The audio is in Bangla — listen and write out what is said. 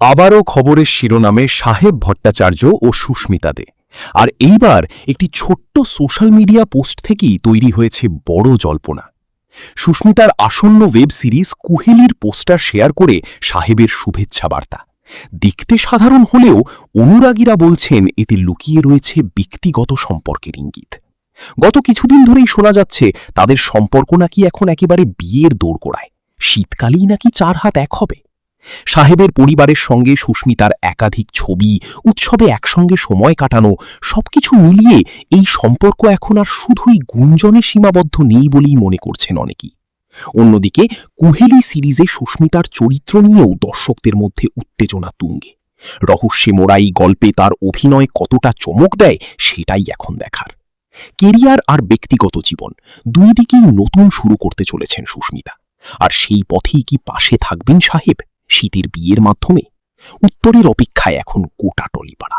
আবারও খবরের শিরোনামে সাহেব ভট্টাচার্য ও সুস্মিতা দে। আর এইবার একটি ছোট্ট সোশ্যাল মিডিয়া পোস্ট থেকেই তৈরি হয়েছে বড় জল্পনা। সুস্মিতার আসন্ন ওয়েব সিরিজ কুহেলির পোস্টার শেয়ার করে সাহেবের শুভেচ্ছা বার্তা। দেখতে সাধারণ হলেও অনুরাগীরা বলছেন এতে লুকিয়ে রয়েছে ব্যক্তিগত সম্পর্কের ইঙ্গিত। গত কিছুদিন ধরেই শোনা যাচ্ছে তাদের সম্পর্ক নাকি এখন একেবারে বিয়ের দোরগোড়ায়, শীতকালেই নাকি 4 হাত এক হবে। সাহেবের পরিবারের সঙ্গে সুস্মিতার একাধিক ছবি, উৎসবে একসঙ্গে সময় কাটানো, সবকিছু মিলিয়ে এই সম্পর্ক এখন আর শুধুই গুঞ্জনে সীমাবদ্ধ নেই বলেই মনে করছেন অনেকেই। অন্যদিকে কুহেলি সিরিজে সুস্মিতার চরিত্র নিয়েও দর্শকদের মধ্যে উত্তেজনা তুঙ্গে। রহস্যে মোড়া এই গল্পে তার অভিনয় কতটা চমক দেয় সেটাই এখন দেখার। কেরিয়ার আর ব্যক্তিগত জীবন দুই দিকেই নতুন শুরু করতে চলেছেন সুস্মিতা। আর সেই পথেই কি পাশে থাকবেন সাহেব শীতের বিয়ের মাধ্যমে? উত্তরের অপেক্ষায় এখন গোটা টলিপাড়া।